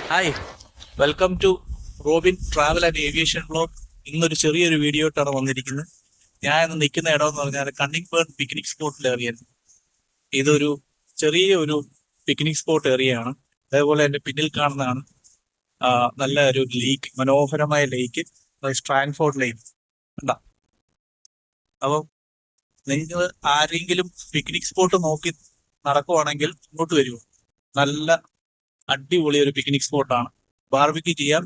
Hi, welcome to Robin travel and aviation blog. ഇന്നൊരു ചെറിയൊരു video ആയിട്ടാണ് വന്നിരിക്കുന്നത്. ഞാൻ ഇന്ന് നിൽക്കുന്ന ഇടം എന്ന് പറഞ്ഞാൽ കണ്ണിങ്ബേൺ പിക്നിക് സ്പോട്ട് ഏറിയ. ഇതൊരു ചെറിയ ഒരു പിക്നിക് സ്പോട്ട് ഏറിയയാണ്. അതേപോലെ എൻ്റെ പിന്നിൽ കാണുന്നതാണ് നല്ല ഒരു ലേക്ക്, മനോഹരമായ ലേക്ക്, സ്ട്രാൻഫോർഡ് ലേക്ക്. കണ്ടാ? അപ്പം നിങ്ങൾ ആരെങ്കിലും പിക്നിക് സ്പോട്ട് നോക്കി നടക്കുവാണെങ്കിൽ ഇങ്ങോട്ട് വരുമോ? നല്ല അടിപൊളി ഒരു പിക്നിക് സ്പോട്ടാണ്. ബാർബിക്യൂ ചെയ്യാം,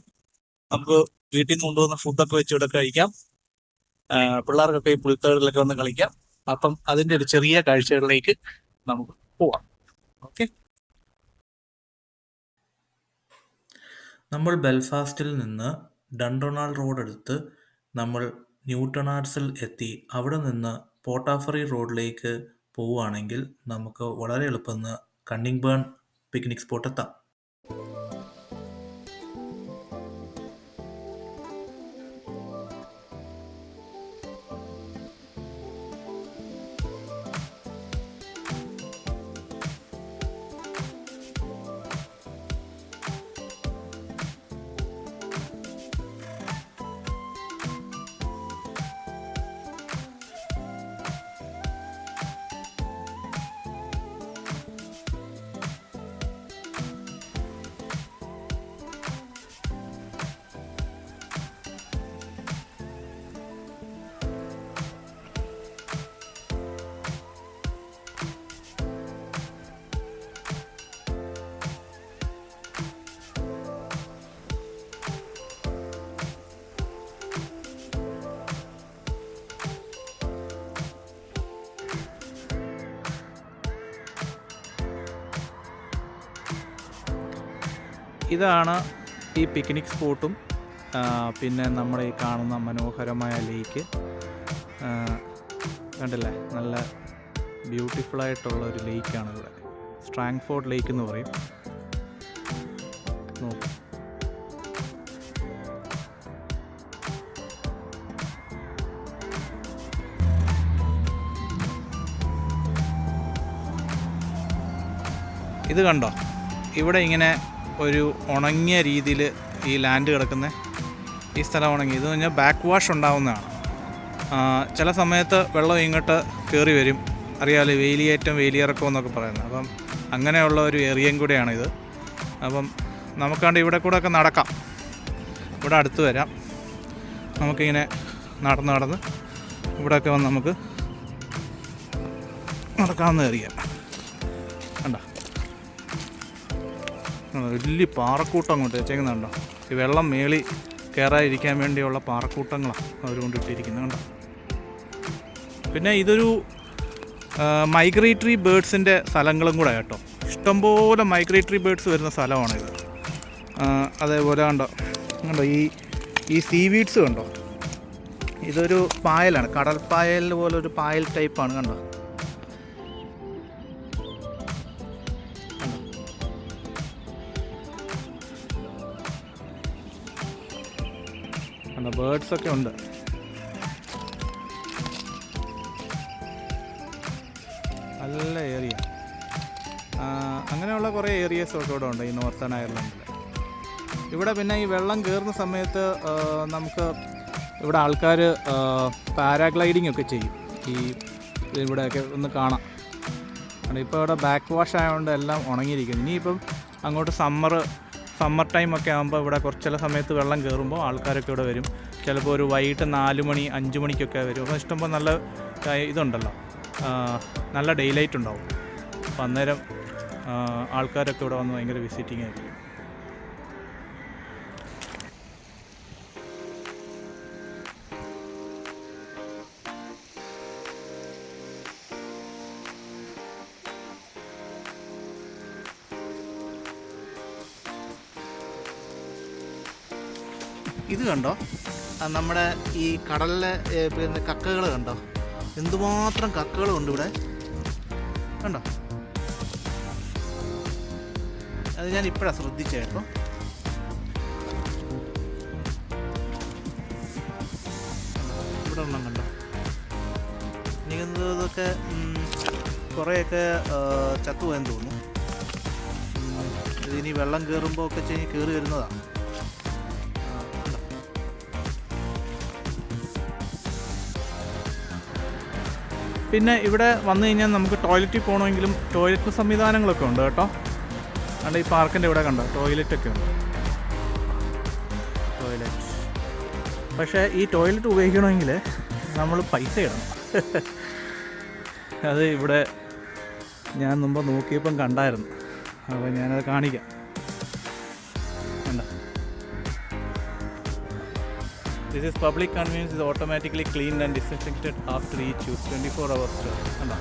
നമുക്ക് വീട്ടിൽ നിന്ന് കൊണ്ടുവന്ന ഫുഡൊക്കെ വെച്ച് ഇവിടെ കഴിക്കാം. പിള്ളേർക്കൊക്കെ ഈ പുൽത്തകളിലൊക്കെ വന്ന് കളിക്കാം. അപ്പം അതിന്റെ ഒരു ചെറിയ കാഴ്ചകളിലേക്ക് നമുക്ക് പോവാം. ഓക്കെ. നമ്മൾ ബെൽഫാസ്റ്റിൽ നിന്ന് ഡൺഡൊണാൾഡ് റോഡ് എടുത്ത് നമ്മൾ ന്യൂട്ടൺ എത്തി അവിടെ നിന്ന് പോർട്ടാഫറി റോഡിലേക്ക് പോവുകയാണെങ്കിൽ നമുക്ക് വളരെ എളുപ്പം കണ്ണിങ്ബേൺ പിക്നിക് സ്പോട്ട് എത്താം. ഇതാണ് ഈ പിക്നിക് സ്പോട്ടും പിന്നെ നമ്മുടെ ഈ കാണുന്ന മനോഹരമായ ലേക്ക്. കണ്ടില്ലേ, നല്ല ബ്യൂട്ടിഫുള്ളായിട്ടുള്ള ഒരു ലേക്കാണ് ഇവിടെ. സ്ട്രാൻഫോർഡ് ലേക്ക് എന്ന് പറയും. നോക്കൂ, ഇത് കണ്ടോ? ഇവിടെ ഇങ്ങനെ ഒരു ഉണങ്ങിയ രീതിയിൽ ഈ ലാൻഡ് കിടക്കുന്ന ഈ സ്ഥലം ഉണങ്ങി. ഇത് പറഞ്ഞാൽ ബാക്ക് വാഷ് ഉണ്ടാവുന്നതാണ്. ചില സമയത്ത് വെള്ളം ഇങ്ങോട്ട് കയറി വരും. അറിയാമല്ലോ, വേലിയേറ്റം വേലിയിറക്കം എന്നൊക്കെ പറയുന്നത്. അപ്പം അങ്ങനെയുള്ള ഒരു ഏരിയയും കൂടെയാണിത്. അപ്പം നമുക്കാണ്ട് ഇവിടെ കൂടെ ഒക്കെ നടക്കാം. ഇവിടെ അടുത്ത് വരാം. നമുക്കിങ്ങനെ നടന്ന് ഇവിടെയൊക്കെ വന്ന് നമുക്ക് നടക്കാവുന്ന ഏരിയ. കണ്ടോ, വലിയ പാറക്കൂട്ടം അങ്ങോട്ട് വെച്ചേക്കുന്നുണ്ടോ? ഈ വെള്ളം മേളി കയറാതിരിക്കാൻ വേണ്ടിയുള്ള പാറക്കൂട്ടങ്ങളാണ് അവർ കൊണ്ടിട്ടിരിക്കുന്നത്. കണ്ടോ? പിന്നെ ഇതൊരു മൈഗ്രേറ്ററി ബേഡ്സിൻ്റെ സ്ഥലങ്ങളും കൂടെ കേട്ടോ. ഇഷ്ടംപോലെ മൈഗ്രേറ്ററി ബേഡ്സ് വരുന്ന സ്ഥലമാണിത്. അതേപോലെ കണ്ടോ ഈ സീവീഡ്സ് കണ്ടോ? ഇതൊരു പായലാണ്, കടൽ പായൽ പോലെ ഒരു പായൽ ടൈപ്പാണ്. കണ്ടോ? ബേർഡ്സൊക്കെ ഉണ്ട്. നല്ല ഏരിയ. അങ്ങനെയുള്ള കുറേ ഏരിയസൊക്കെ ഇവിടെ ഉണ്ട് ഈ നോർത്തേൺ അയർലൻഡിൽ. ഇവിടെ പിന്നെ ഈ വെള്ളം കയറുന്ന സമയത്ത് നമുക്ക് ഇവിടെ ആൾക്കാർ പാരാഗ്ലൈഡിങ് ഒക്കെ ചെയ്യും. ഈ ഇവിടെയൊക്കെ ഒന്ന് കാണാം. ഇപ്പോൾ ഇവിടെ ബാക്ക് വാഷ് ആയതുകൊണ്ട് എല്ലാം ഉണങ്ങിയിരിക്കുന്നു. ഇനിയിപ്പം അങ്ങോട്ട് സമ്മർ ടൈമൊക്കെ ആകുമ്പോൾ ഇവിടെ ചില സമയത്ത് വെള്ളം കയറുമ്പോൾ ആൾക്കാരൊക്കെ ഇവിടെ വരും. ചിലപ്പോൾ ഒരു വൈകിട്ട് 4 മണി 5 മണിക്കൊക്കെ വരും. അപ്പോൾ ഇഷ്ടംപോലെ നല്ല ഇതുണ്ടല്ലോ, നല്ല ഡെയ്ലൈറ്റ് ഉണ്ടാവും. അപ്പോൾ അന്നേരം ആൾക്കാരൊക്കെ ഇവിടെ വന്ന് ഭയങ്കര വിസിറ്റിംഗ് ആയിരിക്കും. ഇത് കണ്ടോ, നമ്മുടെ ഈ കടലിലെ പിന്നെ കക്കകൾ കണ്ടോ? എന്തുമാത്രം കക്കകളുണ്ട് ഇവിടെ. കണ്ടോ? അത് ഞാൻ ഇപ്പോഴാണ് ശ്രദ്ധിച്ചേട്ടോ. ഇവിടെ ഒന്നും കണ്ടോ? എനിക്കിതൊക്കെ കുറേയൊക്കെ ചത്തുപോയെന്ന് തോന്നുന്നു. ഇതിനി വെള്ളം കയറുമ്പോൾ ഒക്കെ കയറി വരുന്നതാണ്. പിന്നെ ഇവിടെ വന്നു കഴിഞ്ഞാൽ നമുക്ക് ടോയ്ലറ്റിൽ പോകണമെങ്കിലും ടോയ്ലറ്റ് സംവിധാനങ്ങളൊക്കെ ഉണ്ട് കേട്ടോ. അതുകൊണ്ട് ഈ പാർക്കിൻ്റെ ഇവിടെ കണ്ടോ ടോയ്ലറ്റൊക്കെ ഉണ്ട്. ടോയ്ലറ്റ് പക്ഷേ ഈ ടോയ്ലറ്റ് ഉപയോഗിക്കണമെങ്കിൽ നമ്മൾ പൈസ ഇടണം. അത് ഇവിടെ ഞാൻ മുമ്പ് നോക്കിയപ്പം കണ്ടായിരുന്നു. അപ്പോൾ ഞാനത് കാണിക്കാം. കണ്ടോ, this is public convenience is automatically cleaned and disinfected after each use 24 hours. കണ്ടോ,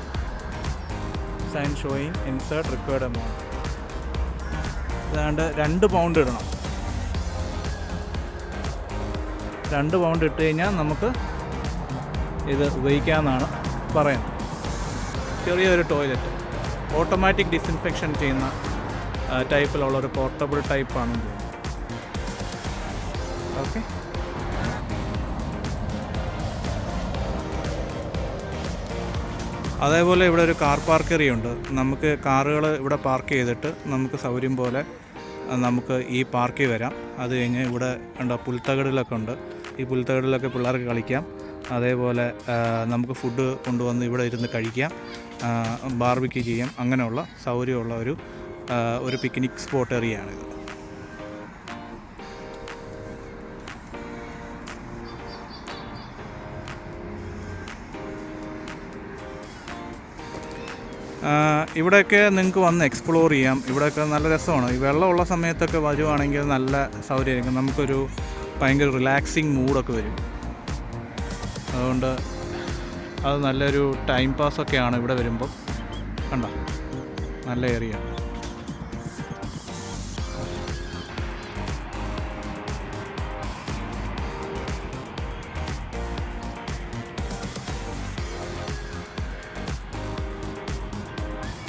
sign showing insert required amount. അതാണ്ട് 2 പൗണ്ട് ഇടണം. 2 പൗണ്ട് ഇട്ട് കഴിഞ്ഞാൽ നമുക്ക് ഇത് ഉപയോഗിക്കാമെന്നാണ് പറയുന്നത്. ചെറിയൊരു ടോയ്ലറ്റ് ഓട്ടോമാറ്റിക് ഡിസിൻഫെക്ഷൻ ചെയ്യുന്ന ടൈപ്പിലുള്ളൊരു പോർട്ടബിൾ ടൈപ്പാണ്. ഓക്കെ, അതേപോലെ ഇവിടെ ഒരു കാർ പാർക്ക് ഏരിയ ഉണ്ട്. നമുക്ക് കാറുകൾ ഇവിടെ പാർക്ക് ചെയ്തിട്ട് നമുക്ക് സൗകര്യം പോലെ നമുക്ക് ഈ പാർക്കിൽ വരാം. അത് കഴിഞ്ഞ് ഇവിടെ ഉണ്ട് പുൽത്തകടിലൊക്കെ ഉണ്ട്. ഈ പുൽത്തകടിലൊക്കെ പിള്ളേർക്ക് കളിക്കാം. അതേപോലെ നമുക്ക് ഫുഡ് കൊണ്ടുവന്ന് ഇവിടെ ഇരുന്ന് കഴിക്കാം, ബാർബിക്യൂ ചെയ്യാം. അങ്ങനെയുള്ള സൗകര്യമുള്ള ഒരു പിക്നിക് സ്പോട്ട് ഏരിയയാണിത്. ഇവിടെയൊക്കെ നിങ്ങൾക്ക് വന്ന് എക്സ്പ്ലോർ ചെയ്യാം. ഇവിടെയൊക്കെ നല്ല രസമാണ്. ഈ വെള്ളമുള്ള സമയത്തൊക്കെ വരുവാണെങ്കിൽ നല്ല സൗകര്യമായിരിക്കും. നമുക്കൊരു ഭയങ്കര റിലാക്സിങ് മൂഡൊക്കെ വരും. അതുകൊണ്ട് അത് നല്ലൊരു ടൈം പാസ്സൊക്കെയാണ് ഇവിടെ വരുമ്പം. കണ്ടോ, നല്ല ഏരിയ.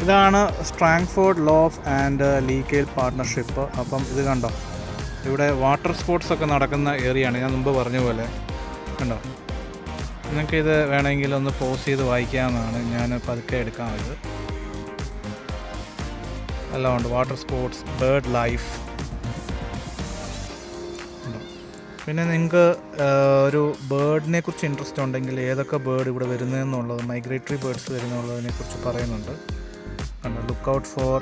ഇതാണ് സ്ട്രാങ്ഫോർഡ് ലോഫ് ആൻഡ് ലീക്കേൽ പാർട്ട്ണർഷിപ്പ്. അപ്പം ഇത് കണ്ടോ, ഇവിടെ വാട്ടർ സ്പോർട്സ് ഒക്കെ നടക്കുന്ന ഏരിയയാണ്. ഞാൻ മുമ്പ് പറഞ്ഞ പോലെ കണ്ടോ. നിങ്ങൾക്കിത് വേണമെങ്കിൽ ഒന്ന് പോസ് ചെയ്ത് വായിക്കാമെന്നാണ്. ഞാൻ പതുക്കെ എടുക്കാം. ഇത് എല്ലാം ഉണ്ട്. Water sports, bird life. പിന്നെ നിങ്ങൾക്ക് ഒരു ബേർഡിനെ കുറിച്ച് ഇൻട്രസ്റ്റ് ഉണ്ടെങ്കിൽ ഏതൊക്കെ ബേർഡ് ഇവിടെ വരുന്നതെന്നുള്ളത്, മൈഗ്രേറ്ററി ബേർഡ്സ് വരുന്നുള്ളതിനെ കുറിച്ച് പറയുന്നുണ്ട്. കണ്ടോ, look out for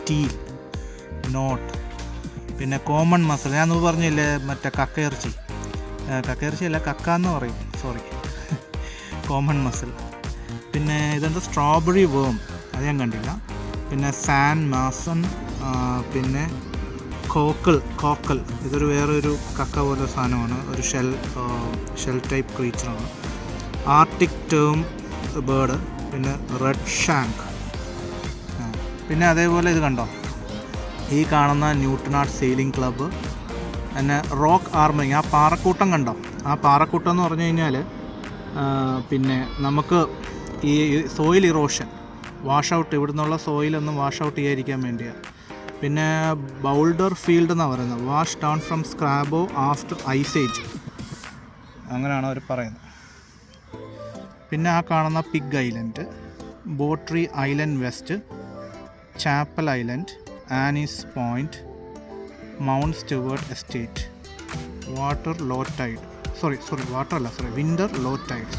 teal, knot, പിന്നെ കോമൺ മസിൽ. ഞാൻ മുമ്പ് പറഞ്ഞില്ലേ മറ്റേ കക്കയിറച്ചിയല്ല, കക്ക എന്ന് പറയും, സോറി, കോമൺ മസിൽ. പിന്നെ ഇതെന്താ സ്ട്രോബെറി വേം, അത് ഞാൻ കണ്ടില്ല. പിന്നെ സാൻ മാസൺ, പിന്നെ കോക്കൽ, ഇതൊരു വേറൊരു കക്ക പോലെ സാധനമാണ്, ഒരു ഷെൽ ടൈപ്പ് ക്രീച്ചറാണ്. ആർട്ടിക് ടേം ബേർഡ്, പിന്നെ റെഡ് ഷാങ്ക്. പിന്നെ അതേപോലെ ഇത് കണ്ടോ, ഈ കാണുന്ന ന്യൂട്ടനാർഡ് സെയിലിംഗ് ക്ലബ്ബ്. പിന്നെ റോക്ക് ആർമറിങ്, ആ പാറക്കൂട്ടം കണ്ടോ. ആ പാറക്കൂട്ടം എന്ന് പറഞ്ഞു കഴിഞ്ഞാൽ പിന്നെ നമുക്ക് ഈ സോയിൽ ഇറോഷൻ, വാഷ് ഔട്ട്, ഇവിടെ നിന്നുള്ള സോയിലൊന്നും വാഷ് ഔട്ട് ചെയ്യാതിരിക്കാൻ വേണ്ടിയാണ്. പിന്നെ ബൗൾഡർ ഫീൽഡ് എന്നാണ് പറയുന്നത്, wash down from Scrabo after ice age, അങ്ങനെയാണ് അവർ പറയുന്നത്. പിന്നെ ആ കാണുന്ന പിഗ് ഐലൻഡ്, ബോട്രി island west, chapel island, Annie's point, Mount Stewart estate, winter low tide.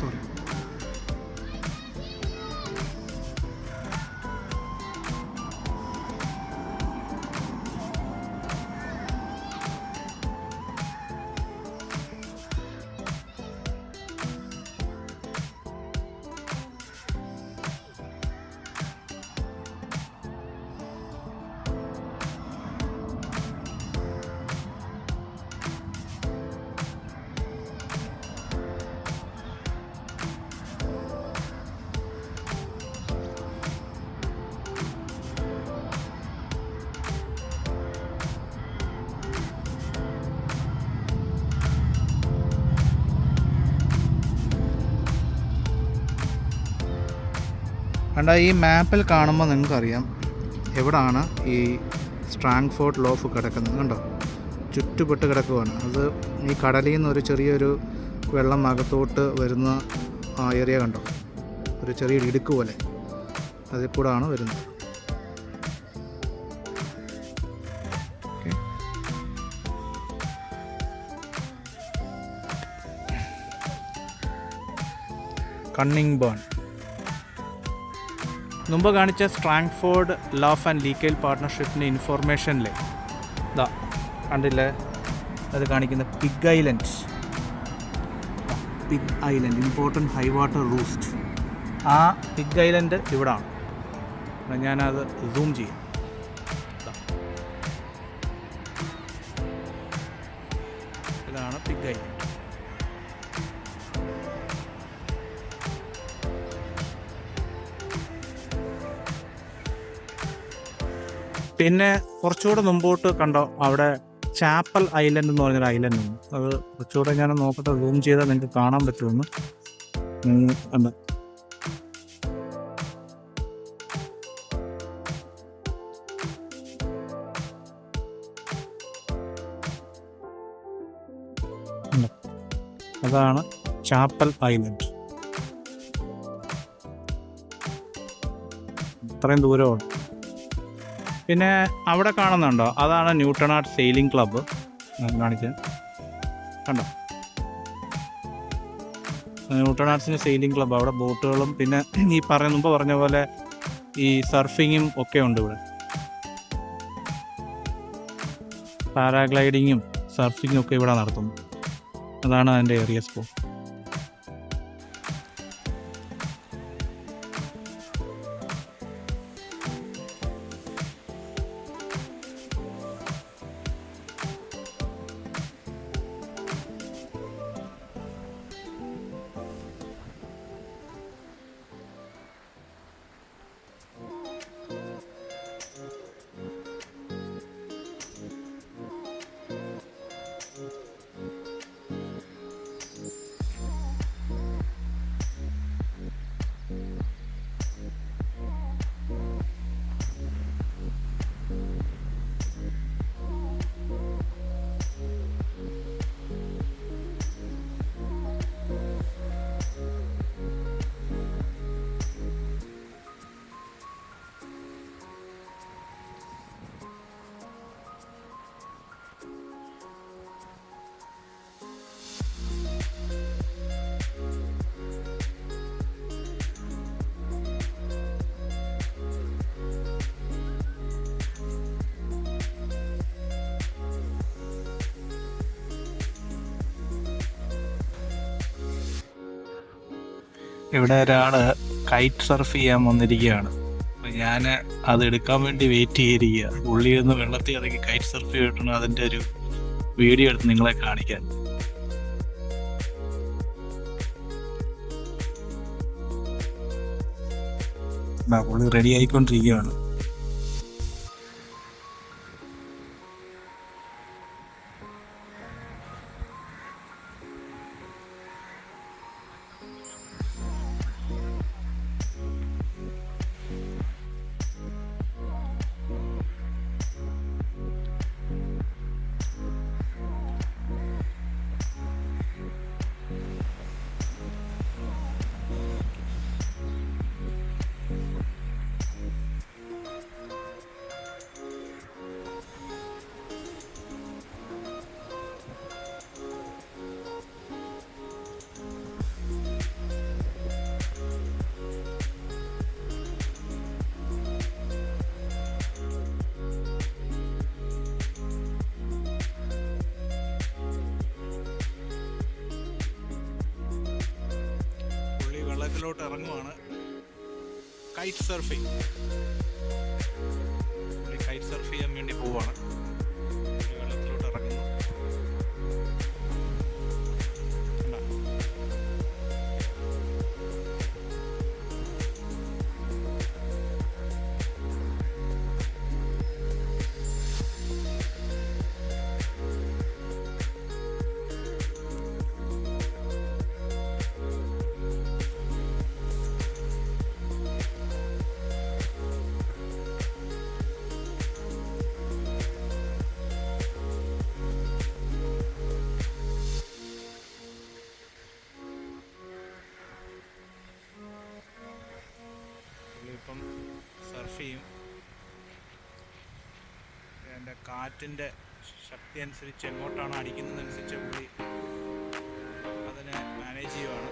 കണ്ട, ഈ മാപ്പിൽ കാണുമ്പോൾ നിങ്ങൾക്കറിയാം എവിടാണ് ഈ സ്ട്രാങ്ഫോർഡ് ലോഫ് കിടക്കുന്നത്. കണ്ടോ, ചുറ്റുപെട്ട് കിടക്കുവാണ്. അത് ഈ കടലിൽ നിന്ന് ഒരു ചെറിയൊരു വെള്ളം അകത്തോട്ട് വരുന്ന ആ ഏരിയ കണ്ടോ, ഒരു ചെറിയ ഇടുക്ക് പോലെ അതിൽ കൂടാണ് വരുന്നത്. Cunningburn. മുമ്പ് കാണിച്ച സ്ട്രാങ്ഫോർഡ് ലോഫ് ആൻഡ് ലീക്കേൽ പാർട്ട്ണർഷിപ്പിൻ്റെ ഇൻഫോർമേഷനിലെ ഇതാ കണ്ടില്ലേ, അത് കാണിക്കുന്ന pig island. Pig island important high water roost. ആ പിഗ് ഐലൻഡ് ഇവിടാണ്. ഞാനത് സൂം ചെയ്യാം. ഇതാണ് പിഗ് ഐലൻഡ്. പിന്നെ കുറച്ചുകൂടെ മുമ്പോട്ട് കണ്ടോ, അവിടെ ചാപ്പൽ ഐലൻഡ് എന്ന് പറഞ്ഞൊരു ഐലൻഡ് ഉണ്ട്. അത് കുറച്ചുകൂടെ ഞാൻ നോക്കട്ടെ, സൂം ചെയ്താൽ നിങ്ങൾക്ക് കാണാൻ പറ്റുമെന്ന്. എന്താ അതാണ് ചാപ്പൽ ഐലൻഡ്. ഇത്രയും ദൂരമാണ്. പിന്നെ അവിടെ കാണുന്നുണ്ടോ, അതാണ് ന്യൂട്ടൺ സെയിലിംഗ് ക്ലബ്ബ്. കാണിക്കാൻ കണ്ടോ, ന്യൂട്ടൺ സെയിലിംഗ് ക്ലബ്ബ്. അവിടെ ബോട്ടുകളും പിന്നെ ഈ മുമ്പ് പറഞ്ഞ പോലെ ഈ സർഫിങ്ങും ഒക്കെ ഉണ്ട് ഇവിടെ. പാരാഗ്ലൈഡിങ്ങും സർഫിങ്ങും ഒക്കെ ഇവിടെ നടത്തുന്നു. അതാണ് അതിൻ്റെ ഏരിയ സ്പോട്ട്. ഇവിടെ ഒരാൾ കൈറ്റ് സർഫ് ചെയ്യാൻ വന്നിരിക്കുകയാണ്. അപ്പം ഞാൻ അത് എടുക്കാൻ വേണ്ടി വെയിറ്റ് ചെയ്തിരിക്കുക. ഉള്ളിൽ നിന്ന് വെള്ളത്തിൽ ഇറങ്ങി കൈറ്റ് സർഫ് ചെയ്തിട്ടാണ് അതിൻ്റെ ഒരു വീഡിയോ എടുത്ത് നിങ്ങളെ കാണിക്കാൻ. പുള്ളി റെഡി ആയിക്കൊണ്ടിരിക്കുകയാണ്. വെള്ളത്തിലോട്ട് ഇറങ്ങുവാണ്. Kite surfing. കൈറ്റ് സർഫ് ചെയ്യാൻ വേണ്ടി പോവാണ്. വെള്ളത്തിലോട്ട് ഇറങ്ങുന്നു. ഇപ്പം സർഫ് ചെയ്യും. അതിൻ്റെ കാറ്റിൻ്റെ ശക്തി അനുസരിച്ച് എങ്ങോട്ടാണ് അടിക്കുന്നതനുസരിച്ച് പുള്ളി അതിനെ മാനേജ് ചെയ്യുവാണ്.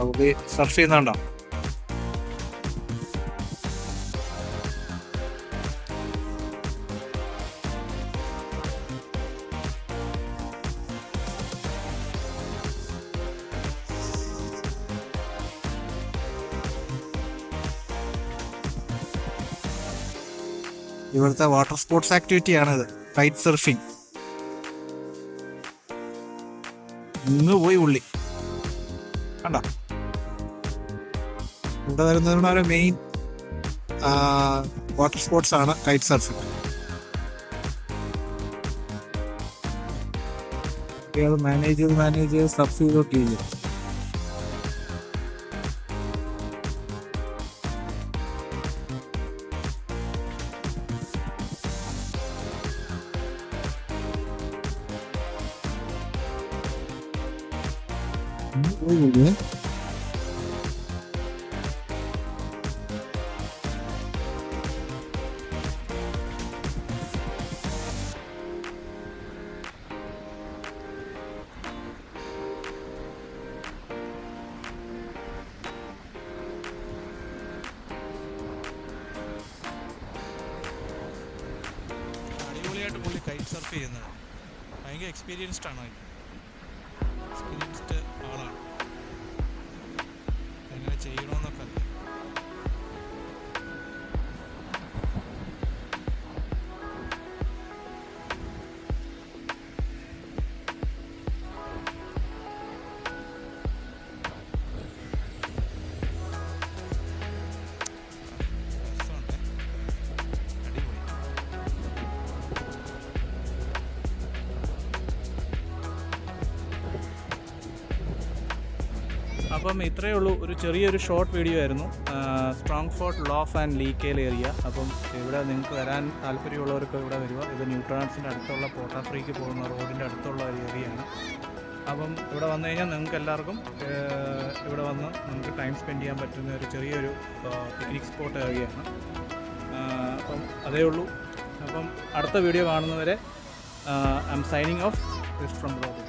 പുള്ളി സർഫ് ചെയ്യുന്നുണ്ടോ? ഇവിടുത്തെ വാട്ടർ സ്പോർട്സ് ആക്ടിവിറ്റിയാണിത്, കൈറ്റ് സർഫിങ്. ഇന്ന് പോയി ഉള്ളി കണ്ട. ഇവിടെ വരുന്നതിനുള്ള ഒരു മെയിൻ വാട്ടർ സ്പോർട്സ് ആണ് കൈറ്റ് സർഫിങ്. മാനേജ് സർഫ് ചെയ്തൊക്കെ ചെയ്യും. അടിപൊളിയായിട്ട് പുള്ളി കൈറ്റ് സർഫ് ചെയ്യുന്നത്. ഭയങ്കര എക്സ്പീരിയൻസ്ഡ് ആണ്. എക്സ്പീരിയൻസ്ഡ് ആളാണ്, എങ്ങനെ ചെയ്യണമെന്നൊക്കെ അറിയാം. അപ്പം ഇത്രയേ ഉള്ളൂ, ഒരു ചെറിയൊരു ഷോർട്ട് വീഡിയോ ആയിരുന്നു. Strangford Lough and Lecale area. അപ്പം ഇവിടെ നിങ്ങൾക്ക് വരാൻ താല്പര്യമുള്ളവർക്ക് ഇവിടെ വരിക. ഇത് ന്യൂട്രാൻസിൻ്റെ അടുത്തുള്ള പോർട്ടാഫ്രീക്ക് പോകുന്ന റോഡിൻ്റെ അടുത്തുള്ള ഒരു ഏരിയയാണ്. അപ്പം ഇവിടെ വന്നു കഴിഞ്ഞാൽ നിങ്ങൾക്ക് എല്ലാവർക്കും ഇവിടെ വന്ന് നമുക്ക് ടൈം സ്പെൻഡ് ചെയ്യാൻ പറ്റുന്ന ഒരു ചെറിയൊരു പിക്നിക് സ്പോട്ട് ഏരിയയാണ്. അപ്പം അതേ ഉള്ളൂ. അപ്പം അടുത്ത വീഡിയോ കാണുന്നവരെ I M signing off from Robin.